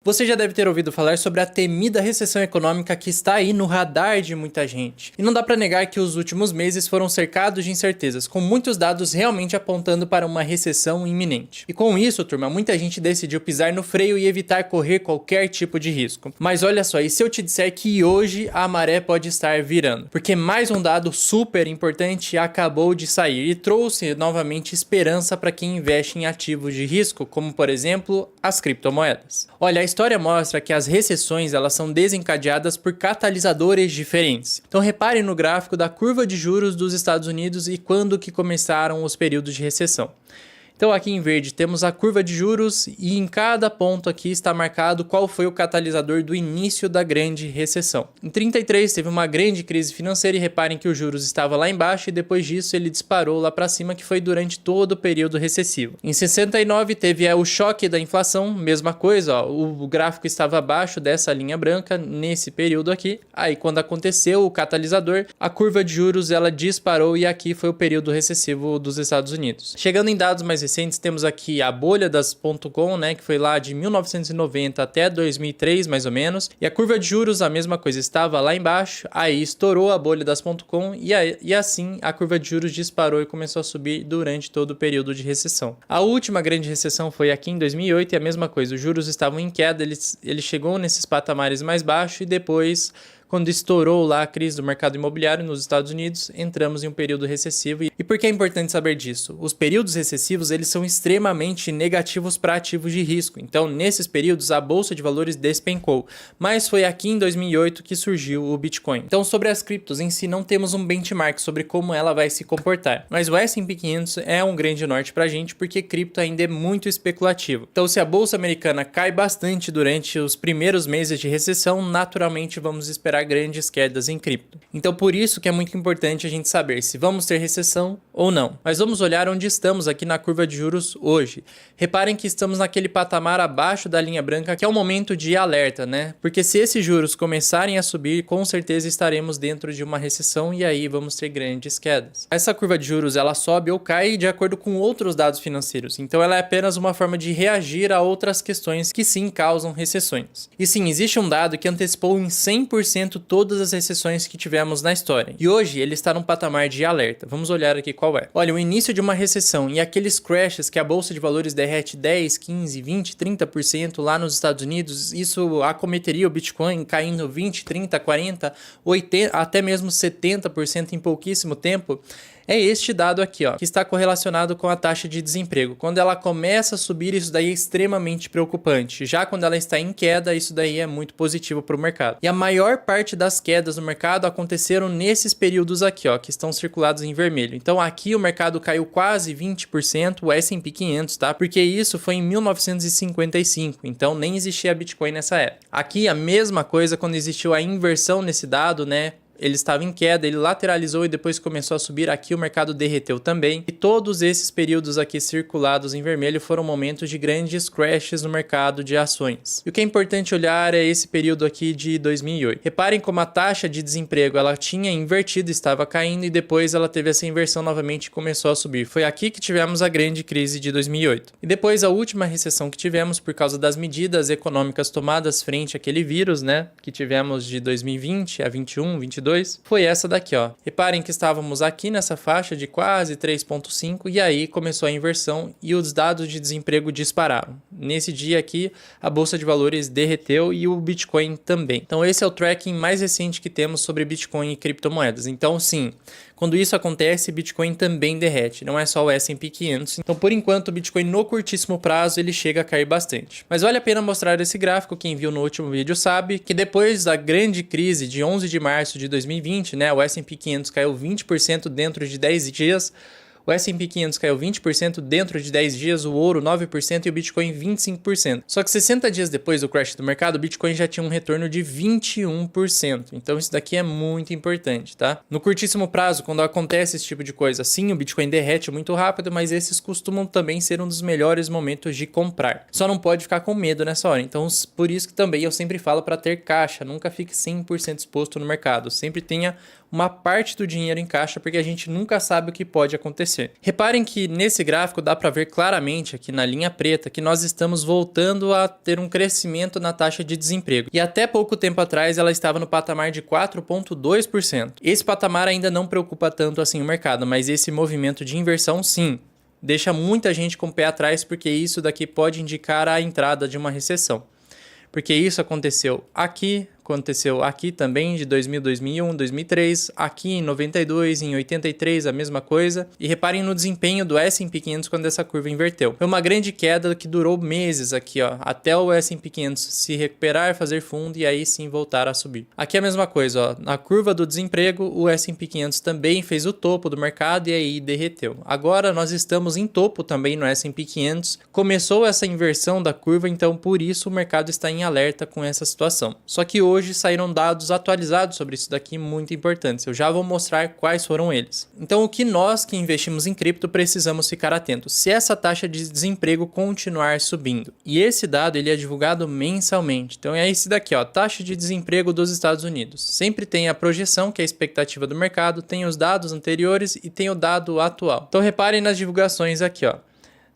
Você já deve ter ouvido falar sobre a temida recessão econômica que está aí no radar de muita gente. E não dá para negar que os últimos meses foram cercados de incertezas, com muitos dados realmente apontando para uma recessão iminente. E com isso, turma, muita gente decidiu pisar no freio e evitar correr qualquer tipo de risco. Mas olha só, e se eu te disser que hoje a maré pode estar virando? Porque mais um dado super importante acabou de sair e trouxe novamente esperança para quem investe em ativos de risco, como por exemplo, as criptomoedas. Olha, a história mostra que as recessões elas são desencadeadas por catalisadores diferentes. Então reparem no gráfico da curva de juros dos Estados Unidos e quando que começaram os períodos de recessão. Então aqui em verde temos a curva de juros e em cada ponto aqui está marcado qual foi o catalisador do início da grande recessão. Em 33 teve uma grande crise financeira e reparem que os juros estavam lá embaixo e depois disso ele disparou lá para cima, que foi durante todo o período recessivo. Em 69 teve o choque da inflação, mesma coisa, ó, o gráfico estava abaixo dessa linha branca nesse período aqui. Aí quando aconteceu o catalisador, a curva de juros ela disparou e aqui foi o período recessivo dos Estados Unidos. Chegando em dados mais recentes, temos aqui a bolha das .com, né, que foi lá de 1990 até 2003, mais ou menos, e a curva de juros, a mesma coisa, estava lá embaixo, aí estourou a bolha das .com e assim a curva de juros disparou e começou a subir durante todo o período de recessão. A última grande recessão foi aqui em 2008 e a mesma coisa, os juros estavam em queda, ele chegou nesses patamares mais baixos e depois, quando estourou lá a crise do mercado imobiliário nos Estados Unidos, entramos em um período recessivo. E por que é importante saber disso? Os períodos recessivos eles são extremamente negativos para ativos de risco. Então, nesses períodos, a bolsa de valores despencou. Mas foi aqui em 2008 que surgiu o Bitcoin. Então, sobre as criptos em si, não temos um benchmark sobre como ela vai se comportar. Mas o S&P 500 é um grande norte para a gente porque cripto ainda é muito especulativo. Então, se a bolsa americana cai bastante durante os primeiros meses de recessão, naturalmente vamos esperar grandes quedas em cripto. Então por isso que é muito importante a gente saber se vamos ter recessão ou não. Mas vamos olhar onde estamos aqui na curva de juros hoje. Reparem que estamos naquele patamar abaixo da linha branca, que é o momento de alerta, né? Porque se esses juros começarem a subir, com certeza estaremos dentro de uma recessão e aí vamos ter grandes quedas. Essa curva de juros ela sobe ou cai de acordo com outros dados financeiros. Então ela é apenas uma forma de reagir a outras questões que sim causam recessões. E sim, existe um dado que antecipou em 100% todas as recessões que tivemos na história. E hoje ele está num patamar de alerta. Vamos olhar aqui qual é. Olha, o início de uma recessão e aqueles crashes que a bolsa de valores derrete 10, 15, 20, 30% lá nos Estados Unidos, isso acometeria o Bitcoin caindo 20, 30, 40, 80, até mesmo 70% em pouquíssimo tempo. É este dado aqui, ó, que está correlacionado com a taxa de desemprego. Quando ela começa a subir, isso daí é extremamente preocupante. Já quando ela está em queda, isso daí é muito positivo para o mercado. E a maior parte das quedas no mercado aconteceram nesses períodos aqui, ó, que estão circulados em vermelho. Então aqui o mercado caiu quase 20%, o S&P 500, tá? Porque isso foi em 1955, então nem existia Bitcoin nessa época. Aqui a mesma coisa quando existiu a inversão nesse dado, né? Ele estava em queda, ele lateralizou e depois começou a subir, aqui o mercado derreteu também. E todos esses períodos aqui circulados em vermelho foram momentos de grandes crashes no mercado de ações. E o que é importante olhar é esse período aqui de 2008. Reparem como a taxa de desemprego ela tinha invertido, estava caindo e depois ela teve essa inversão novamente e começou a subir. Foi aqui que tivemos a grande crise de 2008. E depois a última recessão que tivemos por causa das medidas econômicas tomadas frente àquele vírus, né, que tivemos de 2020 a 21, 22, foi essa daqui, ó. Reparem que estávamos aqui nessa faixa de quase 3,5 e aí começou a inversão e os dados de desemprego dispararam. Nesse dia aqui, a bolsa de valores derreteu e o Bitcoin também. Então esse é o tracking mais recente que temos sobre Bitcoin e criptomoedas. Então sim, quando isso acontece, Bitcoin também derrete, não é só o S&P 500. Então, por enquanto, o Bitcoin no curtíssimo prazo, ele chega a cair bastante. Mas vale a pena mostrar esse gráfico, quem viu no último vídeo sabe, que depois da grande crise de 11 de março de 2020, né, o S&P 500 caiu 20% dentro de 10 dias, o S&P 500 caiu 20% dentro de 10 dias, o ouro 9% e o Bitcoin 25%. Só que 60 dias depois do crash do mercado, o Bitcoin já tinha um retorno de 21%. Então isso daqui é muito importante, tá? No curtíssimo prazo, quando acontece esse tipo de coisa, sim, o Bitcoin derrete muito rápido, mas esses costumam também ser um dos melhores momentos de comprar. Só não pode ficar com medo nessa hora. Então, por isso que também eu sempre falo para ter caixa, nunca fique 100% exposto no mercado. Sempre tenha uma parte do dinheiro em caixa, porque a gente nunca sabe o que pode acontecer. acontecer. Reparem que nesse gráfico dá para ver claramente aqui na linha preta que nós estamos voltando a ter um crescimento na taxa de desemprego. E até pouco tempo atrás ela estava no patamar de 4,2%. Esse patamar ainda não preocupa tanto assim o mercado, mas esse movimento de inversão sim, deixa muita gente com o pé atrás, porque isso daqui pode indicar a entrada de uma recessão. Porque isso aconteceu aqui também de 2000, 2001, 2003, aqui em 92, em 83 a mesma coisa. E reparem no desempenho do S&P 500 quando essa curva inverteu. Foi uma grande queda que durou meses aqui, ó, até o S&P 500 se recuperar, fazer fundo e aí sim voltar a subir. Aqui é a mesma coisa, ó, na curva do desemprego o S&P 500 também fez o topo do mercado e aí derreteu. Agora nós estamos em topo também no S&P 500. Começou essa inversão da curva, então por isso o mercado está em alerta com essa situação. Só que hoje saíram dados atualizados sobre isso daqui muito importantes. Eu já vou mostrar quais foram eles. Então, o que nós que investimos em cripto precisamos ficar atentos? Se essa taxa de desemprego continuar subindo. E esse dado ele é divulgado mensalmente. Então, é esse daqui, ó, taxa de desemprego dos Estados Unidos. Sempre tem a projeção, que é a expectativa do mercado, tem os dados anteriores e tem o dado atual. Então, reparem nas divulgações aqui, ó.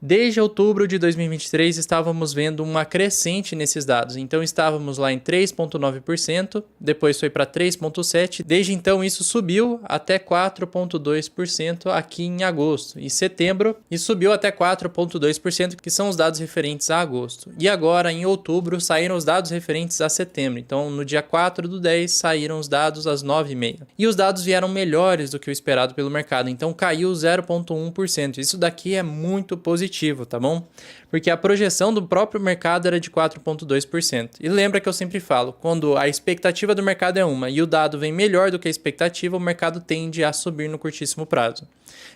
Desde outubro de 2023 estávamos vendo uma crescente nesses dados, então estávamos lá em 3,9%, depois foi para 3,7%, desde então isso subiu até 4,2% aqui em agosto e setembro e subiu até 4,2%, que são os dados referentes a agosto. E agora em outubro saíram os dados referentes a setembro, então no dia 4/10 saíram os dados às 9h30. E os dados vieram melhores do que o esperado pelo mercado, então caiu 0,1%, isso daqui é muito positivo. Tá bom? Porque a projeção do próprio mercado era de 4,2%. E lembra que eu sempre falo, quando a expectativa do mercado é uma e o dado vem melhor do que a expectativa, o mercado tende a subir no curtíssimo prazo.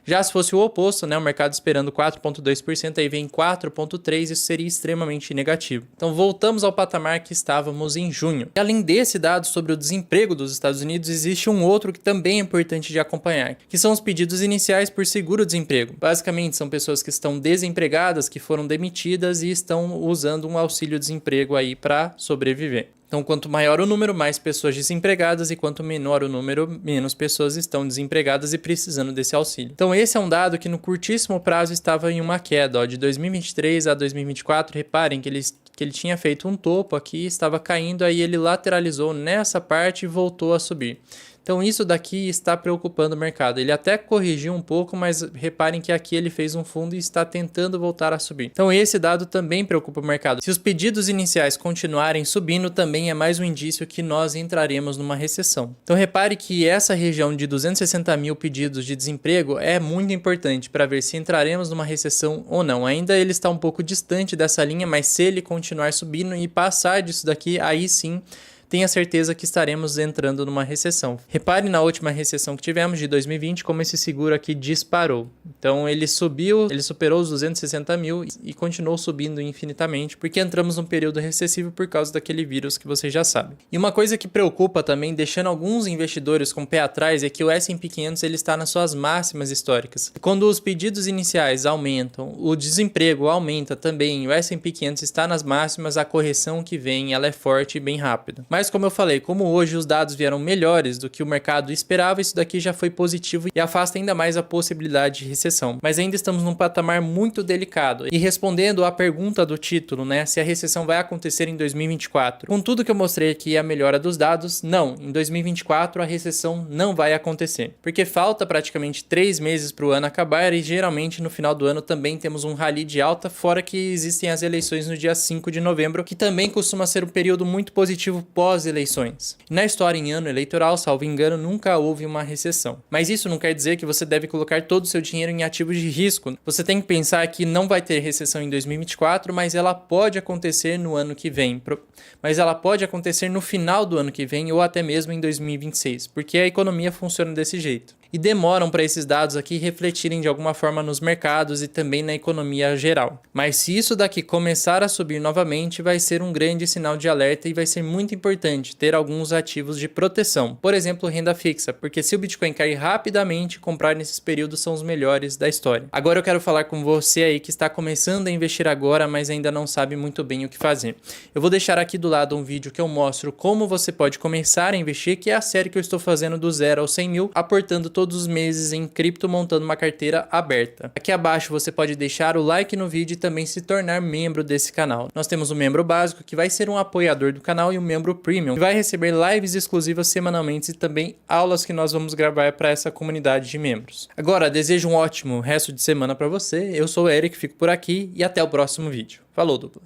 Já se fosse o oposto, né, o mercado esperando 4,2%, aí vem 4,3%, isso seria extremamente negativo. Então voltamos ao patamar que estávamos em junho. E além desse dado sobre o desemprego dos Estados Unidos, existe um outro que também é importante de acompanhar, que são os pedidos iniciais por seguro-desemprego. Basicamente, são pessoas que estão desempregadas, que foram demitidas e estão usando um auxílio-desemprego aí para sobreviver. Então, quanto maior o número, mais pessoas desempregadas, e quanto menor o número, menos pessoas estão desempregadas e precisando desse auxílio. Então, esse é um dado que no curtíssimo prazo estava em uma queda, ó, de 2023 a 2024. Reparem que ele tinha feito um topo aqui, estava caindo, aí ele lateralizou nessa parte e voltou a subir. Então isso daqui está preocupando o mercado. Ele até corrigiu um pouco, mas reparem que aqui ele fez um fundo e está tentando voltar a subir. Então esse dado também preocupa o mercado. Se os pedidos iniciais continuarem subindo, também é mais um indício que nós entraremos numa recessão. Então repare que essa região de 260 mil pedidos de desemprego é muito importante para ver se entraremos numa recessão ou não. Ainda ele está um pouco distante dessa linha, mas se ele continuar subindo e passar disso daqui, aí sim tenha certeza que estaremos entrando numa recessão. Repare na última recessão que tivemos de 2020, como esse seguro aqui disparou. Então ele subiu, ele superou os 260 mil e continuou subindo infinitamente, porque entramos num período recessivo por causa daquele vírus que vocês já sabem. E uma coisa que preocupa também, deixando alguns investidores com o pé atrás, é que o S&P 500 ele está nas suas máximas históricas. Quando os pedidos iniciais aumentam, o desemprego aumenta também, o S&P 500 está nas máximas, a correção que vem ela é forte e bem rápida. Mas como eu falei, como hoje os dados vieram melhores do que o mercado esperava, isso daqui já foi positivo e afasta ainda mais a possibilidade de recessão. Mas ainda estamos num patamar muito delicado. E respondendo à pergunta do título, né, se a recessão vai acontecer em 2024, com tudo que eu mostrei aqui e a melhora dos dados, não, em 2024 a recessão não vai acontecer. Porque falta praticamente 3 meses para o ano acabar e geralmente no final do ano também temos um rally de alta, fora que existem as eleições no dia 5 de novembro, que também costuma ser um período muito positivo pós-eleições. Na história em ano eleitoral, salvo engano, nunca houve uma recessão. Mas isso não quer dizer que você deve colocar todo o seu dinheiro em ativos de risco. Você tem que pensar que não vai ter recessão em 2024, mas ela pode acontecer no ano que vem. Mas ela pode acontecer no final do ano que vem ou até mesmo em 2026, porque a economia funciona desse jeito. E demoram para esses dados aqui refletirem de alguma forma nos mercados e também na economia geral. Mas se isso daqui começar a subir novamente, vai ser um grande sinal de alerta e vai ser muito importante ter alguns ativos de proteção. Por exemplo, renda fixa, porque se o Bitcoin cair rapidamente, comprar nesses períodos são os melhores da história. Agora eu quero falar com você aí que está começando a investir agora, mas ainda não sabe muito bem o que fazer. Eu vou deixar aqui do lado um vídeo que eu mostro como você pode começar a investir, que é a série que eu estou fazendo do 0 ao 100 mil, aportando todo todos os meses em cripto montando uma carteira aberta. Aqui abaixo você pode deixar o like no vídeo e também se tornar membro desse canal. Nós temos o membro básico, que vai ser um apoiador do canal, e o membro premium, que vai receber lives exclusivas semanalmente e também aulas que nós vamos gravar para essa comunidade de membros. Agora, desejo um ótimo resto de semana para você. Eu sou o Eric, fico por aqui e até o próximo vídeo. Falou, dupla!